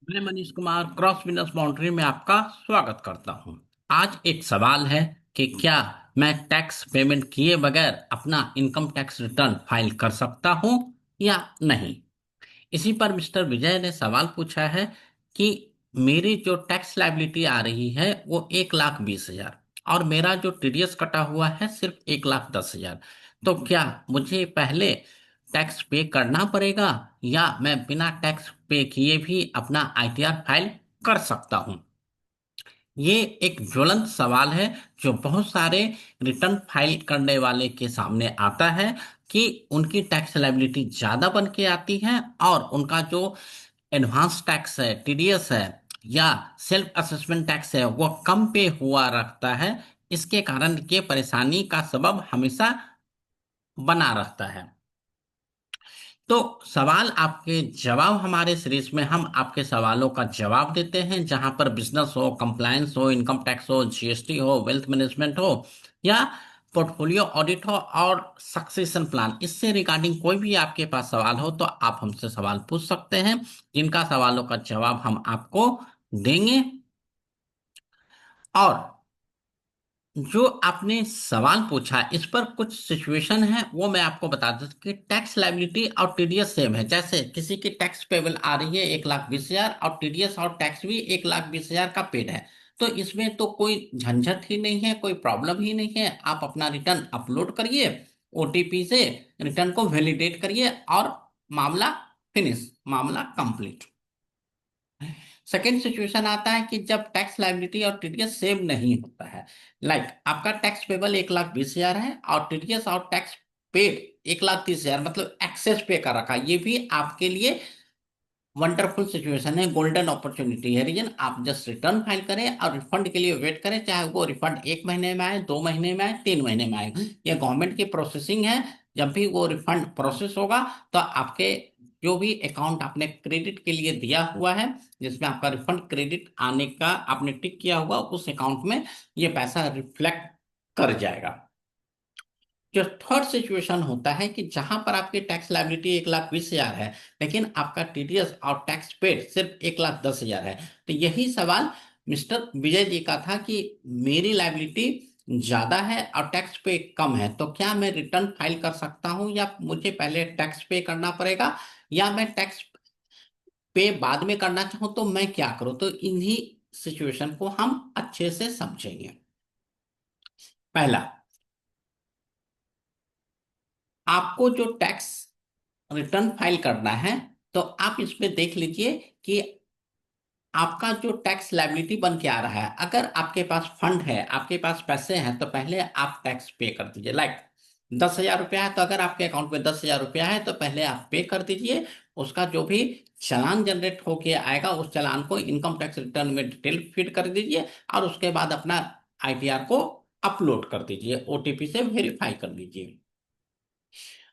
मैं Manish Kumar cross business boundary में आपका स्वागत करता हूं। आज एक सवाल है कि क्या मैं टैक्स पेमेंट किए बगैर अपना इनकम टैक्स रिटर्न फाइल कर सकता हूं या नहीं। इसी पर मिस्टर विजय ने सवाल पूछा है कि मेरी जो टैक्स लायबिलिटी आ रही है वो 1,20,000 और मेरा जो टीडीएस कटा हुआ है सिर्फ 1,10,000। तो क्या मुझे पहले टैक्स पे करना पड़ेगा या मैं बिना टैक्स पे किए भी अपना आईटीआर फाइल कर सकता हूं। ये एक ज्वलंत सवाल है जो बहुत सारे रिटर्न फाइल करने वाले के सामने आता है कि उनकी टैक्स लायबिलिटी ज्यादा बन के आती है और उनका जो एडवांस टैक्स है, टीडीएस है या सेल्फ असेसमेंट टैक्स है वो कम पे हुआ रखता है। इसके कारण ये परेशानी का सबब हमेशा बना रहता है। तो सवाल आपके जवाब हमारे सीरीज में हम आपके सवालों का जवाब देते हैं, जहां पर बिजनेस हो, कंप्लायंस हो, इनकम टैक्स हो, जीएसटी हो, वेल्थ मैनेजमेंट हो या पोर्टफोलियो ऑडिट हो और सक्सेशन प्लान, इससे रिगार्डिंग कोई भी आपके पास सवाल हो तो आप हमसे सवाल पूछ सकते हैं, जिनका सवालों का जवाब हम आपको देंगे। और जो आपने सवाल पूछा इस पर कुछ सिचुएशन है वो मैं आपको बता दूं कि टैक्स लायबिलिटी और टीडीएस सेम है। जैसे किसी की टैक्स पेबल आ रही है 1,20,000 और टीडीएस और टैक्स भी 1,20,000 का पेड है, तो इसमें तो कोई झंझट ही नहीं है, कोई प्रॉब्लम ही नहीं है। आप अपना रिटर्न अपलोड करिए, ओटीपी से रिटर्न को वैलिडेट करिए और मामला फिनिश, मामला कंप्लीट। सेकेंड सिचुएशन आता है कि जब टैक्स लायबिलिटी और टीडीएस सेम नहीं होता है। लाइक आपका टैक्स पेबल 1,20,000 है और टीडीएस और टैक्स पेड 1,30,000, मतलब एक्सेस पे कर रखा है। ये भी आपके लिए वंडरफुल सिचुएशन है, गोल्डन अपॉर्चुनिटी है। रीजन आप जस्ट रिटर्न फाइल करें और रिफंड के लिए वेट करें, चाहे वो रिफंड 1 महीने में आए, 2 महीने में आए, 3 महीने में आए। ये गवर्नमेंट की प्रोसेसिंग है। जब भी वो रिफंड प्रोसेस होगा तो आपके जो भी अकाउंट आपने क्रेडिट के लिए दिया हुआ है, जिसमें आपका रिफंड क्रेडिट आने का आपने टिक किया हुआ, उस अकाउंट में ये पैसा रिफ्लेक्ट कर जाएगा। जो थर्ड सिचुएशन होता है कि जहां पर आपकी टैक्स लायबिलिटी 1,20,000 है लेकिन आपका टीडीएस और टैक्स पेड सिर्फ 1,10,000 है। तो यही सवाल मिस्टर विजय जी का था कि मेरी लायबिलिटी ज्यादा है और टैक्स पे कम है, तो क्या मैं रिटर्न फाइल कर सकता हूं या मुझे पहले टैक्स पे करना पड़ेगा, या मैं टैक्स पे बाद में करना चाहूं तो मैं क्या करूं। तो इन्हीं सिचुएशन को हम अच्छे से समझेंगे। पहला, आपको जो टैक्स रिटर्न फाइल करना है तो आप इसमें देख लीजिए कि आपका जो टैक्स लायबिलिटी बन के आ रहा है। अगर आपके पास फंड है, आपके पास पैसे हैं, तो पहले आप टैक्स पे कर दीजिए। लाइक 10,000 रुपया है तो अगर आपके अकाउंट में 10,000 रुपया है तो पहले आप पे कर दीजिए। उसका जो भी चालान जनरेट होके आएगा उस चालान को इनकम टैक्स रिटर्न में डिटेल फीड कर दीजिए और उसके बाद अपना आईटीआर को अपलोड कर दीजिए, ओटीपी से वेरीफाई कर लीजिए।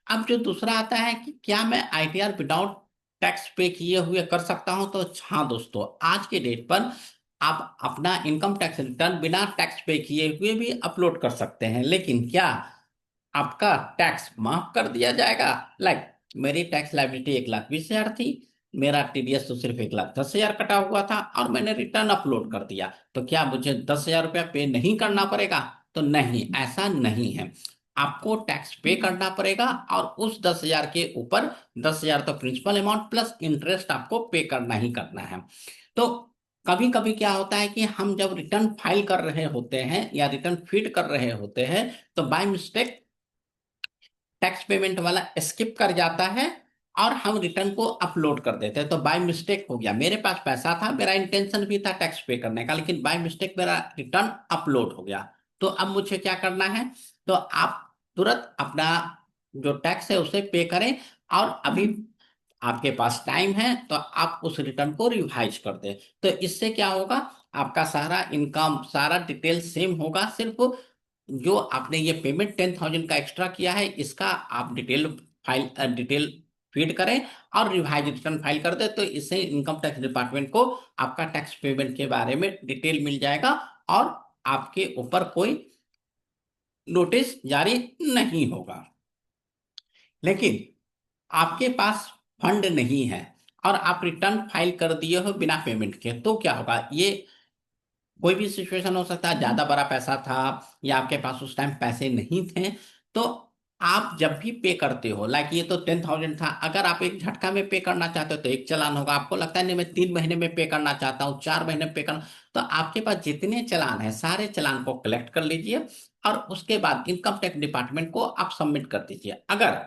अब जो दूसरा आता है कि क्या मैं आईटीआर विदाउट टैक्स पे किए हुए कर सकता हूं, तो हाँ दोस्तों, आज के डेट पर आप अपना इनकम टैक्स रिटर्न बिना टैक्स पे किए हुए भी अपलोड कर सकते हैं। लेकिन क्या आपका टैक्स माफ कर दिया जाएगा? लाइक मेरी टैक्स लायबिलिटी 1,20,000 थी, मेरा टीडीएस तो सिर्फ 1,10,000 कटा हुआ था और मैंने रिटर्न अपलोड कर दिया, तो क्या मुझे 10,000 रुपया पे नहीं करना पड़ेगा? तो नहीं, ऐसा नहीं है। आपको टैक्स पे करना पड़ेगा और उस 10,000 के ऊपर 10,000 तो प्रिंसिपल अमाउंट प्लस इंटरेस्ट आपको पे करना ही करना है। तो कभी कभी क्या होता है कि हम जब रिटर्न फाइल कर रहे होते हैं या रिटर्न फीड कर रहे होते हैं तो बाय मिस्टेक टैक्स पेमेंट वाला स्किप कर जाता है और हम रिटर्न को अपलोड कर देते हैं। तो बाय मिस्टेक हो गया, मेरे पास पैसा था, मेरा इंटेंशन भी था टैक्स पे करने का, लेकिन बाय मिस्टेक मेरा रिटर्न अपलोड हो गया। तो अब मुझे क्या करना है? तो आप तुरंत अपना जो टैक्स है उसे पे करें और अभी आपके पास टाइम है तो आप उस रिटर्न को रिवाइज कर दें। तो इससे क्या होगा, आपका सारा इनकम, सारा डिटेल सेम होगा। सिर्फ जो आपने ये पेमेंट 10,000 का एक्स्ट्रा किया है इसका आप डिटेल फीड करें और रिवाइज रिटर्न फाइल कर दे, तो इससे इनकम टैक्स डिपार्टमेंट को आपका टैक्स पेमेंट के बारे में डिटेल मिल जाएगा और आपके ऊपर कोई नोटिस जारी नहीं होगा। लेकिन आपके पास फंड नहीं है और आप रिटर्न फाइल कर दिए हो बिना पेमेंट के, तो क्या होगा? ये कोई भी सिचुएशन हो सकता है, ज्यादा बड़ा पैसा था या आपके पास उस टाइम पैसे नहीं थे, तो आप जब भी पे करते हो, लाइक ये तो 10,000 था, अगर आप एक झटका में पे करना चाहते हो तो एक चालान होगा। आपको लगता है नहीं मैं 3 महीने में पे करना चाहता हूँ, 4 महीने में पे करना, तो आपके पास जितने चालान है सारे चालान को कलेक्ट कर लीजिए और उसके बाद इनकम टैक्स डिपार्टमेंट को आप सबमिट कर दीजिए। अगर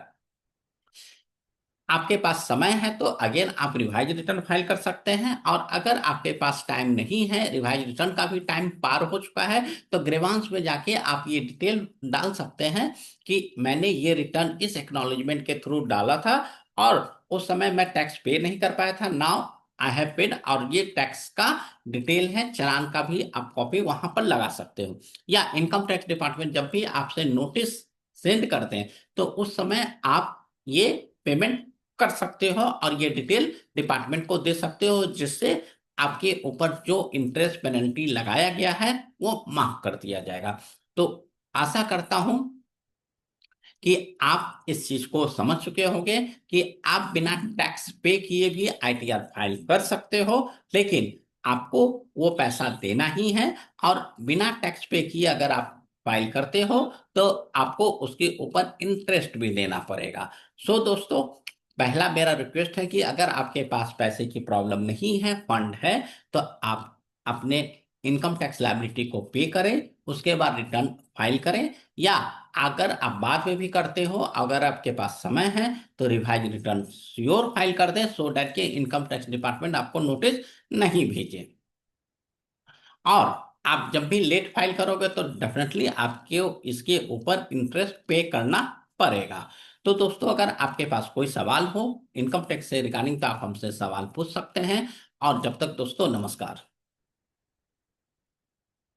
आपके पास समय है तो अगेन आप रिवाइज रिटर्न फाइल कर सकते हैं, और अगर आपके पास टाइम नहीं है, रिवाइज रिटर्न का भी टाइम पार हो चुका है, तो ग्रीवांस में जाके आप ये डिटेल डाल सकते हैं कि मैंने ये रिटर्न इस एक्नॉलेजमेंट के थ्रू डाला था और उस समय मैं टैक्स पे नहीं कर पाया था, नाउ आई हैव पेड, और ये टैक्स का डिटेल है, चालान का भी आप कॉपी वहां पर लगा सकते हो। या इनकम टैक्स डिपार्टमेंट जब भी आपसे नोटिस सेंड करते हैं तो उस समय आप ये पेमेंट कर सकते हो और ये डिटेल डिपार्टमेंट को दे सकते हो, जिससे आपके ऊपर जो इंटरेस्ट पेनल्टी लगाया गया है वो माफ कर दिया जाएगा। तो आशा करता हूं कि आप इस चीज को समझ चुके होंगे कि आप बिना टैक्स पे किए भी आईटीआर फाइल कर सकते हो, लेकिन आपको वो पैसा देना ही है, और बिना टैक्स पे किए अगर आप फाइल करते हो तो आपको उसके ऊपर इंटरेस्ट भी देना पड़ेगा। सो दोस्तों, पहला मेरा रिक्वेस्ट है कि अगर आपके पास पैसे की प्रॉब्लम नहीं है, फंड है, तो आप अपने इनकम टैक्स लायबिलिटी को पे करें, उसके बाद रिटर्न फाइल करें, या अगर आप बाद में भी करते हो, अगर आपके पास समय है, तो रिवाइज रिटर्न श्योर फाइल कर दें, सो डैट के इनकम टैक्स डिपार्टमेंट आपको नोटिस नहीं भेजे। और आप जब भी लेट फाइल करोगे तो डेफिनेटली आपके इसके ऊपर इंटरेस्ट पे करना पड़ेगा। तो दोस्तों, अगर आपके पास कोई सवाल हो इनकम टैक्स से रिगार्डिंग, तो आप हमसे सवाल पूछ सकते हैं। और जब तक दोस्तों, नमस्कार।